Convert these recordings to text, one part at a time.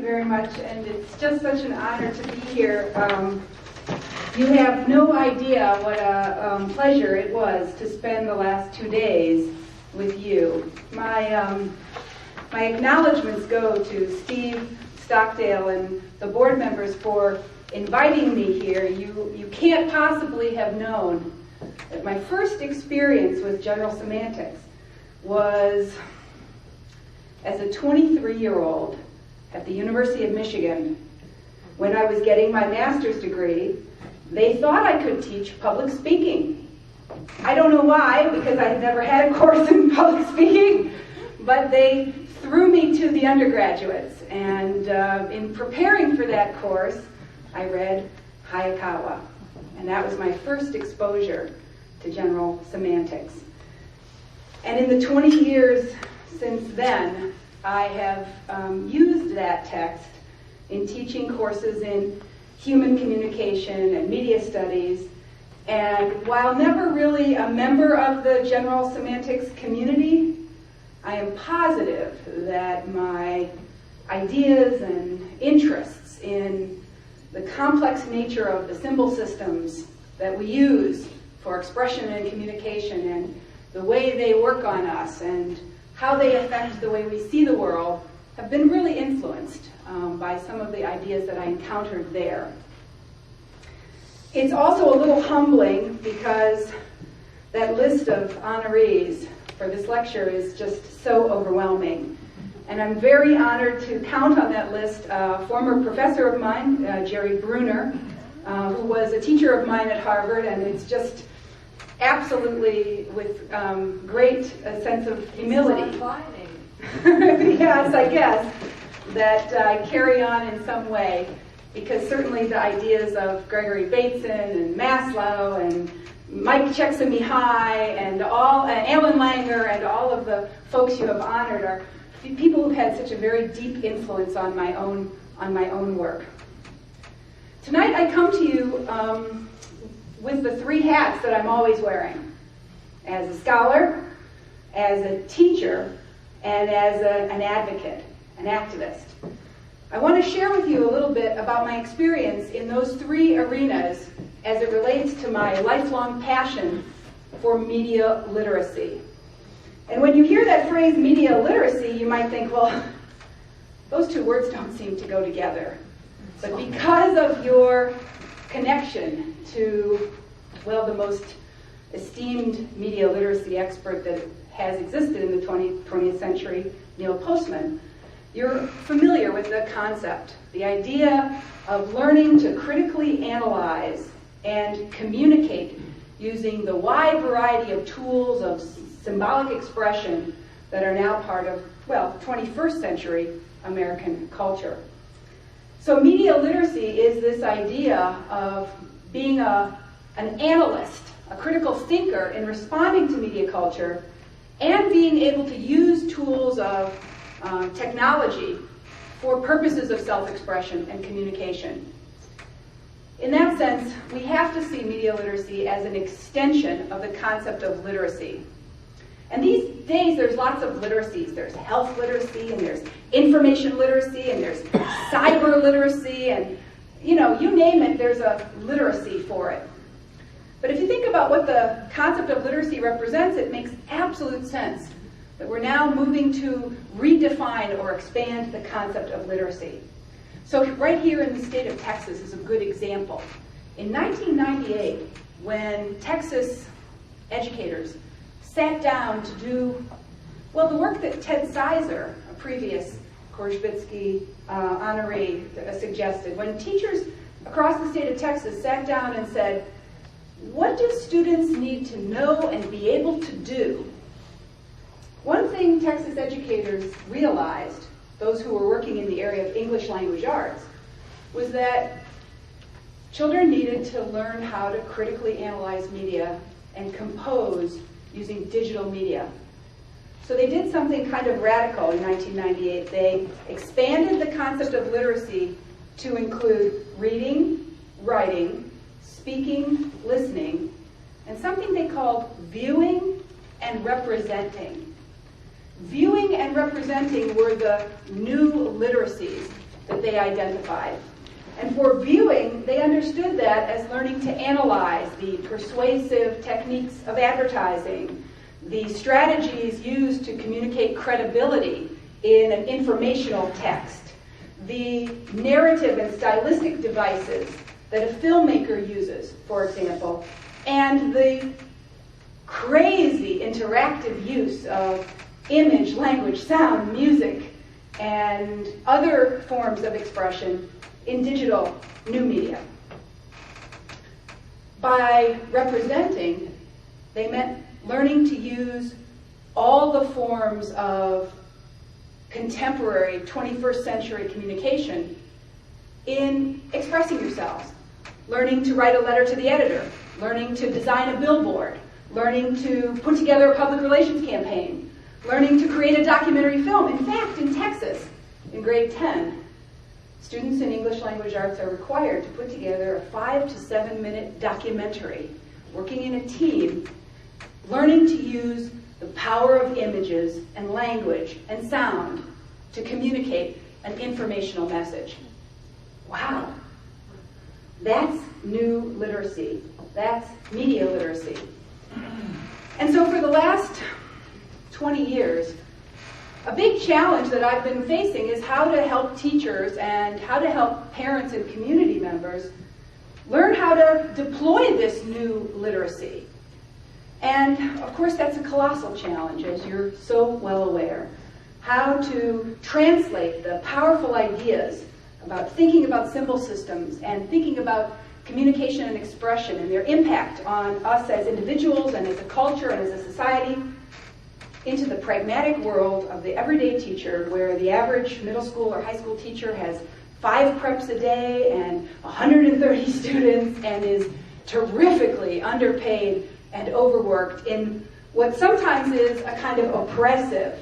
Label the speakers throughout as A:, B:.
A: very much, and it's just such an honor to be here. You have no idea what a pleasure it was to spend the last 2 days with you. My acknowledgments go to Steve Stockdale and the board members for inviting me here. You can't possibly have known that my first experience with general semantics was as a 23-year-old at the University of Michigan. When I was getting my master's degree, they thought I could teach public speaking. I don't know why, because I had never had a course in public speaking, but they threw me to the undergraduates. And in preparing for that course, I read Hayakawa. And that was my first exposure to general semantics. And in the 20 years since then, I have used that text in teaching courses in human communication and media studies. And while never really a member of the general semantics community, I am positive that my ideas and interests in the complex nature of the symbol systems that we use for expression and communication, and the way they work on us and how they affect the way we see the world, have been really influenced by some of the ideas that I encountered there. It's also a little humbling because that list of honorees for this lecture is just so overwhelming. And I'm very honored to count on that list a former professor of mine, Jerry Bruner, who was a teacher of mine at Harvard, and it's just absolutely with great sense of humility. Yes, I guess, that I carry on in some way, because certainly the ideas of Gregory Bateson and Maslow and Mike Csikszentmihalyi and Alan Langer and all of the folks you have honored are people who've had such a very deep influence on my own work. Tonight I come to you with the three hats that I'm always wearing: as a scholar, as a teacher, and as an advocate, an activist. I want to share with you a little bit about my experience in those three arenas as it relates to my lifelong passion for media literacy. And when you hear that phrase, media literacy, you might think, well, those two words don't seem to go together. But because of your connection to, well, the most esteemed media literacy expert that has existed in the 20th century, Neil Postman, you're familiar with the concept, the idea of learning to critically analyze and communicate using the wide variety of tools of symbolic expression that are now part of, well, 21st century American culture. So media literacy is this idea of being an analyst, a critical thinker in responding to media culture, and being able to use tools of technology for purposes of self-expression and communication. In that sense, we have to see media literacy as an extension of the concept of literacy. And these days, there's lots of literacies. There's health literacy, and there's information literacy, and there's cyber literacy, and you name it, there's a literacy for it. But if you think about what the concept of literacy represents, it makes absolute sense that we're now moving to redefine or expand the concept of literacy. So right here in the state of Texas is a good example. In 1998, when Texas educators sat down to do, well, the work that Ted Sizer, a previous Korzybicki honoree, suggested, when teachers across the state of Texas sat down and said, what do students need to know and be able to do? One thing Texas educators realized, those who were working in the area of English language arts, was that children needed to learn how to critically analyze media and compose using digital media. So they did something kind of radical in 1998. They expanded the concept of literacy to include reading, writing, speaking, listening, and something they called viewing and representing. Viewing and representing were the new literacies that they identified. And for viewing, they understood that as learning to analyze the persuasive techniques of advertising, the strategies used to communicate credibility in an informational text, the narrative and stylistic devices that a filmmaker uses, for example, and the crazy interactive use of image, language, sound, music, and other forms of expression in digital new media. By representing, they meant learning to use all the forms of contemporary 21st century communication in expressing yourselves. Learning to write a letter to the editor, learning to design a billboard, learning to put together a public relations campaign, learning to create a documentary film. In fact, in Texas, in grade 10, students in English language arts are required to put together a 5 to 7 minute documentary, working in a team, learning to use the power of images and language and sound to communicate an informational message. Wow. That's new literacy. That's media literacy. And so for the last 20 years, a big challenge that I've been facing is how to help teachers and how to help parents and community members learn how to deploy this new literacy. And of course, that's a colossal challenge, as you're so well aware. How to translate the powerful ideas about thinking about symbol systems and thinking about communication and expression and their impact on us as individuals and as a culture and as a society into the pragmatic world of the everyday teacher, where the average middle school or high school teacher has 5 preps a day and 130 students and is terrifically underpaid and overworked in what sometimes is a kind of oppressive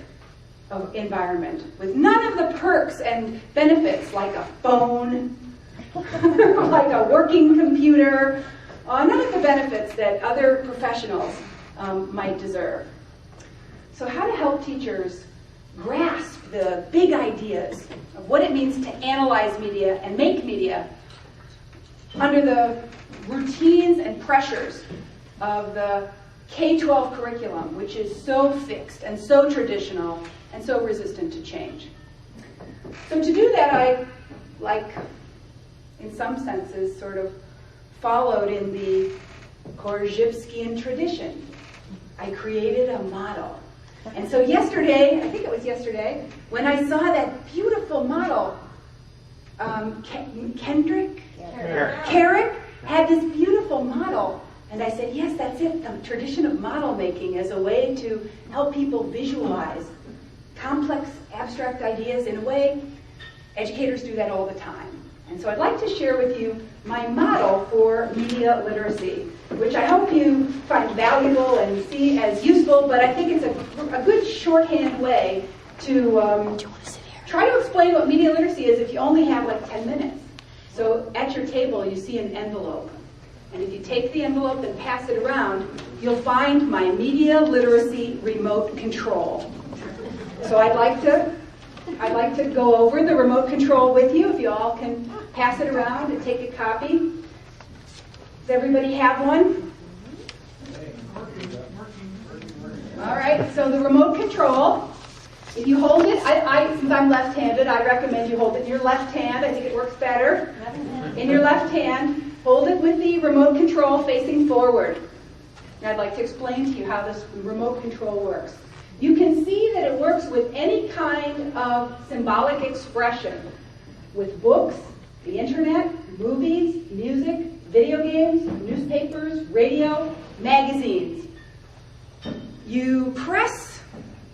A: environment with none of the perks and benefits like a phone, like a working computer, none of the benefits that other professionals might deserve. So how to help teachers grasp the big ideas of what it means to analyze media and make media under the routines and pressures of the K-12 curriculum, which is so fixed and so traditional and so resistant to change. So to do that, I, in some senses, sort of followed in the Korzybskian tradition. I created a model. And so yesterday, I think it was yesterday, when I saw that beautiful model, Carrick had this beautiful model. And I said, yes, that's it, the tradition of model making as a way to help people visualize complex, abstract ideas in a way educators do that all the time. And so I'd like to share with you my model for media literacy, which I hope you find valuable and see as useful, but I think it's a good shorthand way to try to explain what media literacy is if you only have like 10 minutes. So at your table, you see an envelope. And if you take the envelope and pass it around, you'll find my media literacy remote control. So I'd like to go over the remote control with you, if you all can pass it around and take a copy. Does everybody have one? All right, so the remote control, if you hold it, since I'm left-handed, I recommend you hold it in your left hand. I think it works better. In your left hand, hold it with the remote control facing forward. And I'd like to explain to you how this remote control works. You can see that it works with any kind of symbolic expression, with books, the internet, movies, music, video games, newspapers, radio, magazines. You press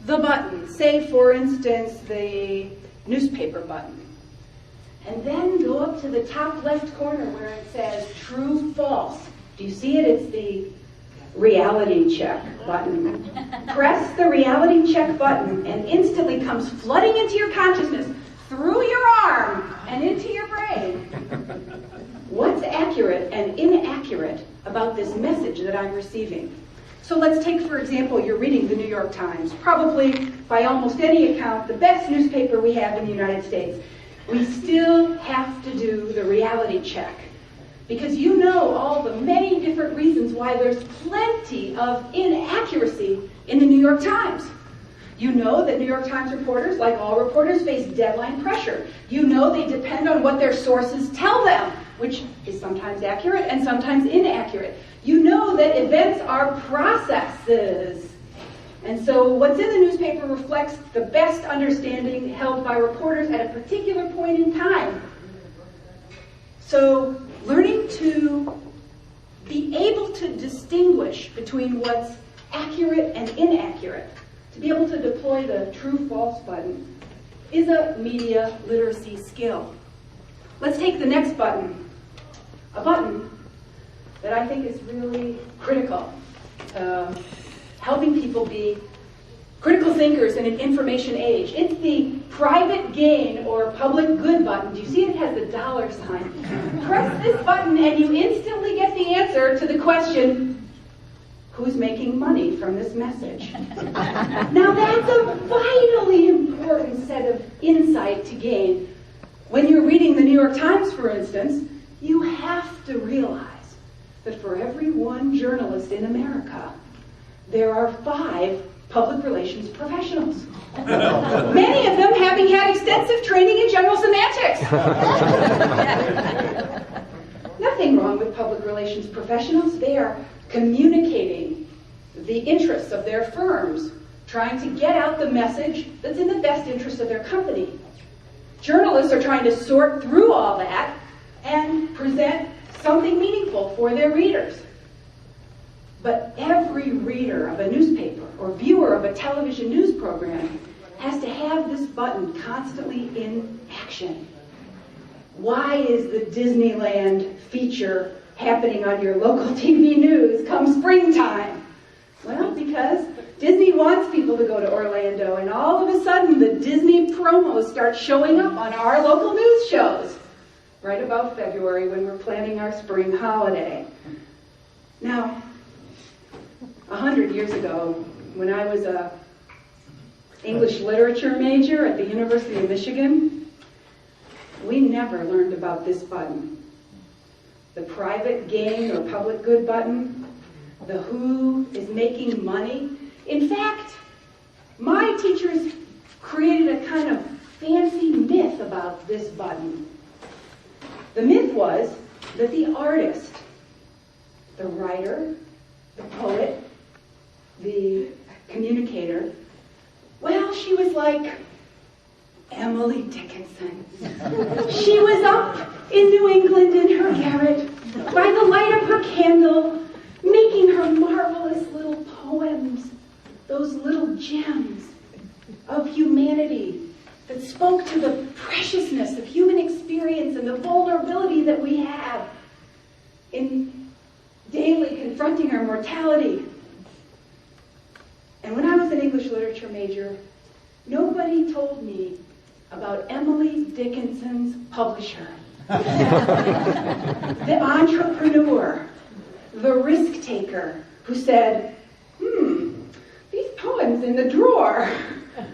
A: the button, say for instance the newspaper button, and then go up to the top left corner where it says true, false. Do you see it? It's the reality check button. Press the reality check button and instantly comes flooding into your consciousness through your arm and into your brain. What's accurate and inaccurate about this message that I'm receiving? So let's take, for example, you're reading the New York Times, probably by almost any account, the best newspaper we have in the United States. we still have to do the reality check. Because you know all the many different reasons why there's plenty of inaccuracy in the New York Times. You know that New York Times reporters, like all reporters, face deadline pressure. You know they depend on what their sources tell them, which is sometimes accurate and sometimes inaccurate. You know that events are processes. And so what's in the newspaper reflects the best understanding held by reporters at a particular point in time. So learning to be able to distinguish between what's accurate and inaccurate, to be able to deploy the true-false button, is a media literacy skill. Let's take the next button, a button that I think is really critical, helping people be critical thinkers in an information age. It's the private gain or public good button. Do you see it has the dollar sign? Press this button and you instantly get the answer to the question, who's making money from this message? Now that's a vitally important set of insight to gain. When you're reading the New York Times, for instance, you have to realize that for every one journalist in America, there are 5 public relations professionals. Many of them having had extensive training in general semantics. Nothing wrong with public relations professionals. They are communicating the interests of their firms, trying to get out the message that's in the best interest of their company. Journalists are trying to sort through all that and present something meaningful for their readers. But every reader of a newspaper or viewer of a television news program has to have this button constantly in action. Why is the Disneyland feature happening on your local TV news come springtime? Well, because Disney wants people to go to Orlando, and all of a sudden the Disney promos start showing up on our local news shows right about February when we're planning our spring holiday. Now, 100 years ago, when I was an English literature major at the University of Michigan, we never learned about this button. The private gain or public good button, the who is making money. In fact, my teachers created a kind of fancy myth about this button. The myth was that the artist, the writer, the poet, the communicator, well, she was like Emily Dickinson. She was up in New England in her garret, by the light of her candle, making her marvelous little poems, those little gems of humanity that spoke to the preciousness of human experience and the vulnerability that we have in daily confronting our mortality. And when I was an English literature major, nobody told me about Emily Dickinson's publisher, the entrepreneur, the risk taker who said, these poems in the drawer,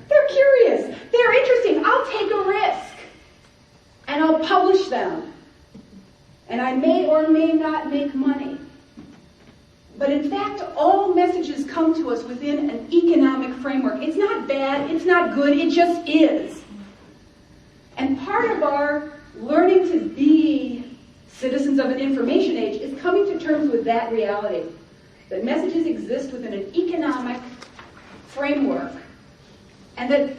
A: they're curious, they're interesting, I'll take a risk and I'll publish them. And I may or may not make money. But in fact, all messages come to us within an economic framework. It's not bad, it's not good, it just is. And part of our learning to be citizens of an information age is coming to terms with that reality, that messages exist within an economic framework, and that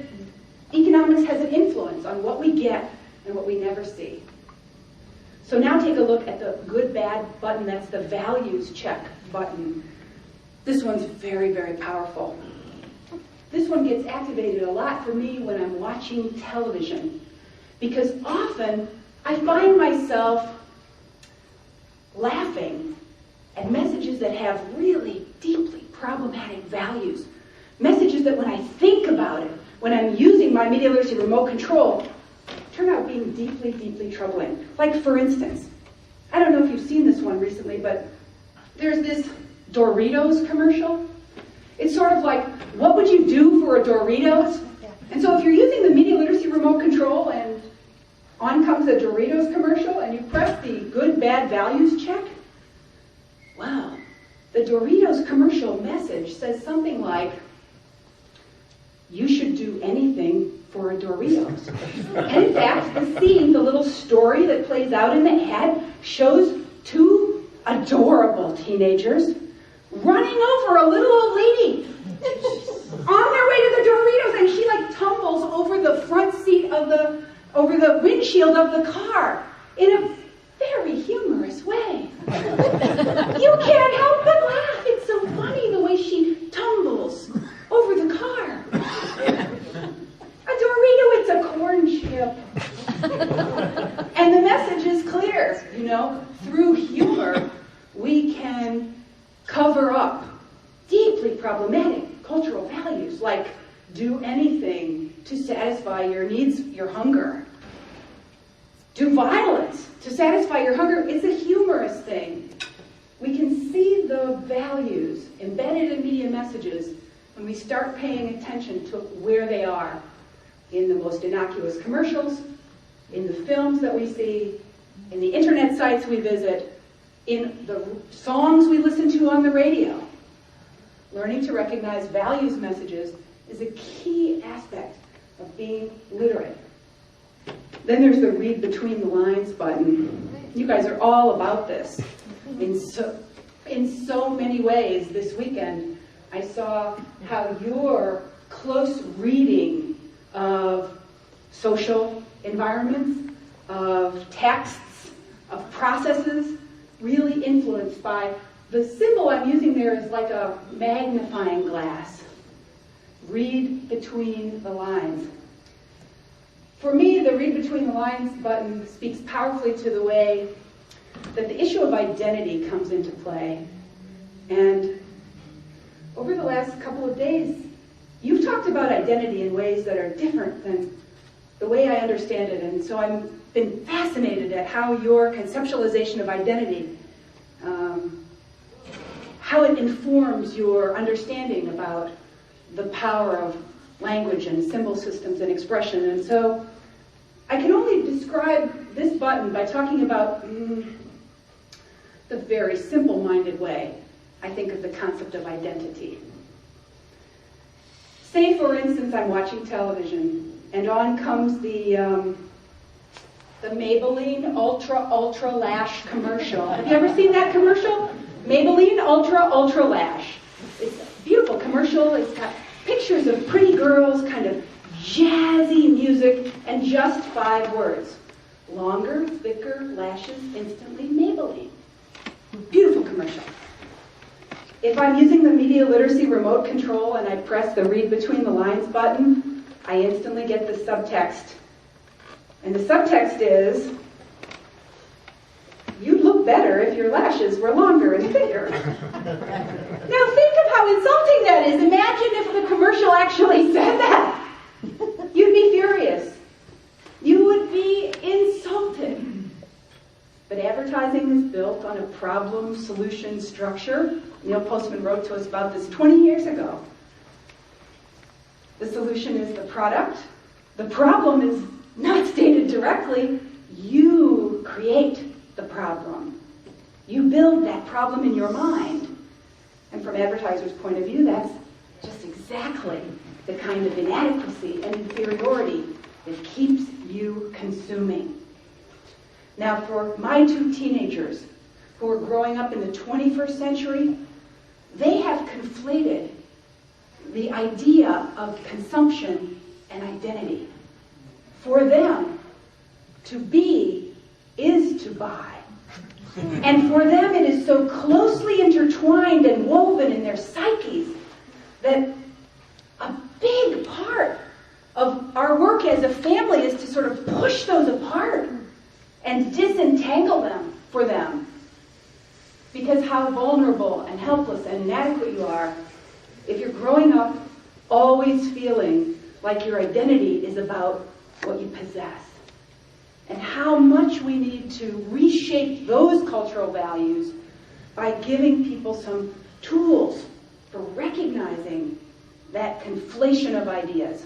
A: economics has an influence on what we get and what we never see. So now take a look at the good-bad button. That's the values check button. This one's very, very powerful. This one gets activated a lot for me when I'm watching television, because often I find myself laughing at messages that have really deeply problematic values. Messages that when I think about it, when I'm using my media literacy remote control, turn out being deeply, deeply troubling. Like, for instance, I don't know if you've seen this one recently, but there's this Doritos commercial. It's sort of like, what would you do for a Doritos? And so if you're using the media literacy remote control and On comes a Doritos commercial, and you press the good, bad values check. Wow, the Doritos commercial message says something like, you should do anything for a Doritos. And in fact, the scene, the little story that plays out in the ad, shows two adorable teenagers running over a little old lady on their way to the Doritos, and she like tumbles over the front seat of over the windshield of the car in a very humorous way. You can't help but laugh. It's so funny the way she tumbles over the car. A Dorito, it's a corn chip. And the message is clear, you know, through humor, we can cover up deeply problematic cultural values like do anything to satisfy your needs, your hunger. Do violence to satisfy your hunger. It's a humorous thing. We can see the values embedded in media messages when we start paying attention to where they are in the most innocuous commercials, in the films that we see, in the internet sites we visit, in the songs we listen to on the radio. Learning to recognize values messages is a key aspect of being literate. Then there's the read between the lines button. You guys are all about this. In so many ways this weekend, I saw how your close reading of social environments, of texts, of processes, really influenced by the symbol I'm using there is like a magnifying glass. Read between the lines. For me, the read between the lines button speaks powerfully to the way that the issue of identity comes into play. And over the last couple of days, you've talked about identity in ways that are different than the way I understand it. And so I've been fascinated at how your conceptualization of identity, how it informs your understanding about the power of language and symbol systems and expression. And so I can only describe this button by talking about the very simple-minded way I think of the concept of identity. Say, for instance, I'm watching television, and on comes the Maybelline Ultra Lash commercial. Have you ever seen that commercial? Maybelline Ultra Lash. It's a beautiful commercial. It's got pictures of pretty girls, kind of jazzy music, and just 5 words. Longer, thicker lashes, instantly Maybelline. Beautiful commercial. If I'm using the media literacy remote control and I press the read between the lines button, I instantly get the subtext. And the subtext is, you'd look better if your lashes were longer and thicker. Now think of how insulting that is. Imagine if the commercial actually said that. You'd be furious. You would be insulted. But advertising is built on a problem-solution structure. Neil Postman wrote to us about this 20 years ago. The solution is the product. The problem is not stated directly. You create the problem. You build that problem in your mind. And from advertisers' point of view, that's just exactly the kind of inadequacy and inferiority that keeps you consuming. Now, for my 2 teenagers who are growing up in the 21st century, they have conflated the idea of consumption and identity. For them, to be is to buy. And for them, it is so closely intertwined and woven in their psyches that a big part of our work as a family is to sort of push those apart and disentangle them for them. Because how vulnerable and helpless and inadequate you are if you're growing up always feeling like your identity is about what you possess. And how much we need to reshape those cultural values by giving people some tools for recognizing that conflation of ideas.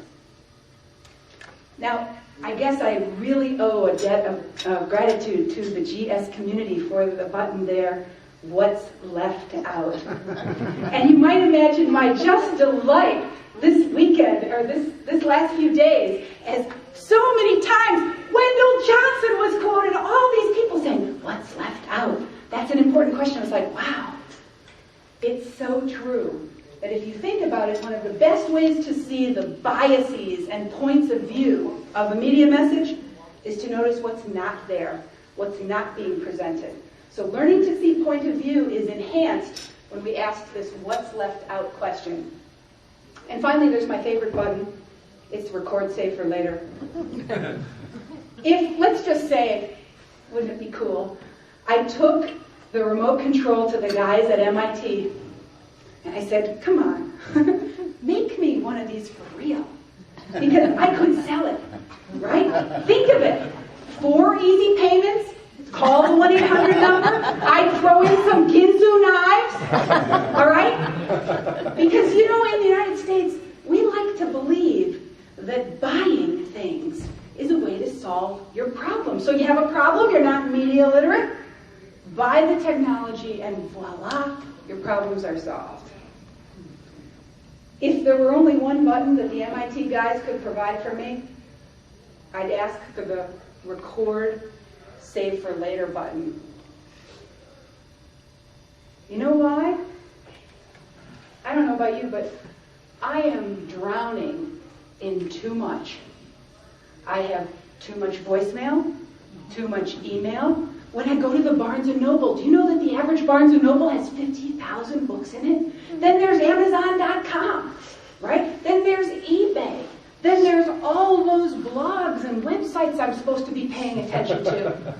A: Now, I guess I really owe a debt of gratitude to the GS community for the button there, what's left out. And you might imagine my just delight this weekend, or this last few days, as so many times Wendell Johnson was quoted, all these people saying, what's left out? That's an important question. I was like, wow, it's so true. That if you think about it, one of the best ways to see the biases and points of view of a media message is to notice what's not there, what's not being presented. So learning to see point of view is enhanced when we ask this what's left out question. And finally, there's my favorite button. It's record save for later. If, let's just say, wouldn't it be cool, I took the remote control to the guys at MIT and I said, come on, make me one of these for real. Because I could sell it, right? Think of it. 4 easy payments, call the 1-800 number, I'd throw in some Ginsu knives, all right? Because, you know, in the United States, we like to believe that buying things is a way to solve your problem. So you have a problem, you're not media literate, buy the technology and voila, your problems are solved. If there were only one button that the MIT guys could provide for me, I'd ask for the record, save for later button. You know why? I don't know about you, but I am drowning in too much. I have too much voicemail, too much email. When I go to the Barnes & Noble, do you know that the average Barnes & Noble has 50,000 books in it? Then there's Amazon.com, right? Then there's eBay. Then there's all those blogs and websites I'm supposed to be paying attention to.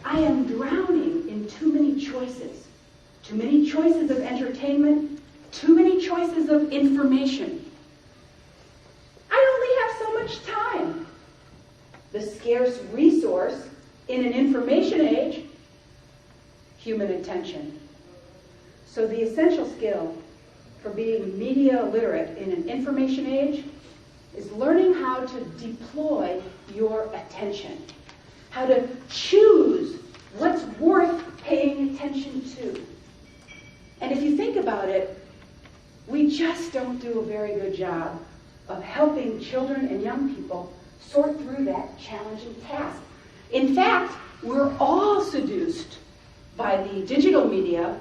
A: I am drowning in too many choices. Too many choices of entertainment, too many choices of information. I only have so much time. The scarce resource in an information age, human attention. So the essential skill for being media literate in an information age is learning how to deploy your attention, how to choose what's worth paying attention to. And if you think about it, we just don't do a very good job of helping children and young people sort through that challenging task. In fact, we're all seduced by the digital media,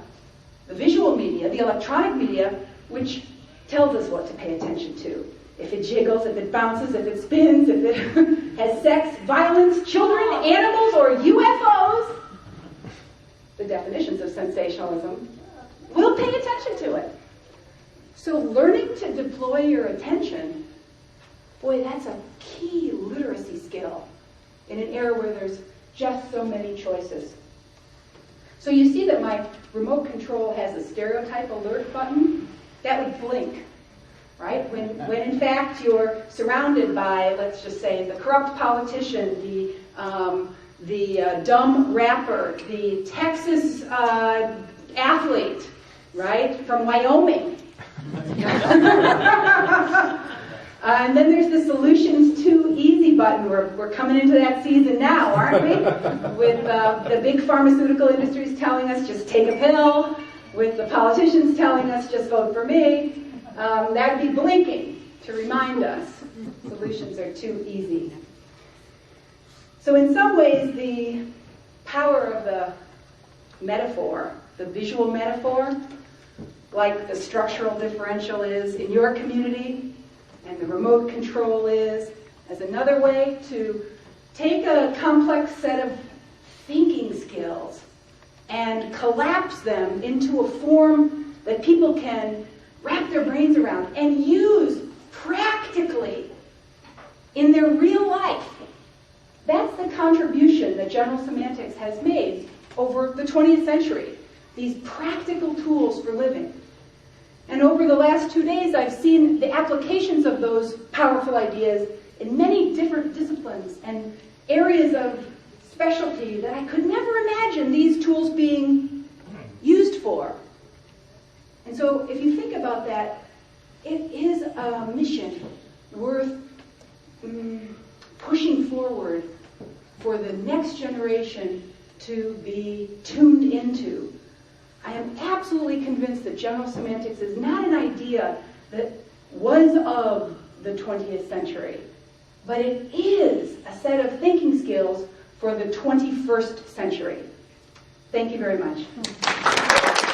A: the visual media, the electronic media, which tells us what to pay attention to. If it jiggles, if it bounces, if it spins, if it has sex, violence, children, animals, or UFOs, the definitions of sensationalism, we'll pay attention to it. So learning to deploy your attention, boy, that's a key literacy skill in an era where there's just so many choices. So you see that my remote control has a stereotype alert button. That would blink, right? When in fact you're surrounded by, let's just say, the corrupt politician, the dumb rapper, the Texas athlete, right, from Wyoming. And then there's the Solutions Too Easy button. We're coming into that season now, aren't we? With the big pharmaceutical industries telling us just take a pill, with the politicians telling us just vote for me. That would be blinking to remind us solutions are too easy. So in some ways, the power of the metaphor, the visual metaphor, like the structural differential is in your community, and the remote control is, as another way to take a complex set of thinking skills and collapse them into a form that people can wrap their brains around and use practically in their real life. That's the contribution that general semantics has made over the 20th century, these practical tools for living. And over the last 2 days, I've seen the applications of those powerful ideas in many different disciplines and areas of specialty that I could never imagine these tools being used for. And so if you think about that, it is a mission worth pushing forward for the next generation to be tuned into. I am absolutely convinced that general semantics is not an idea that was of the 20th century, but it is a set of thinking skills for the 21st century. Thank you very much.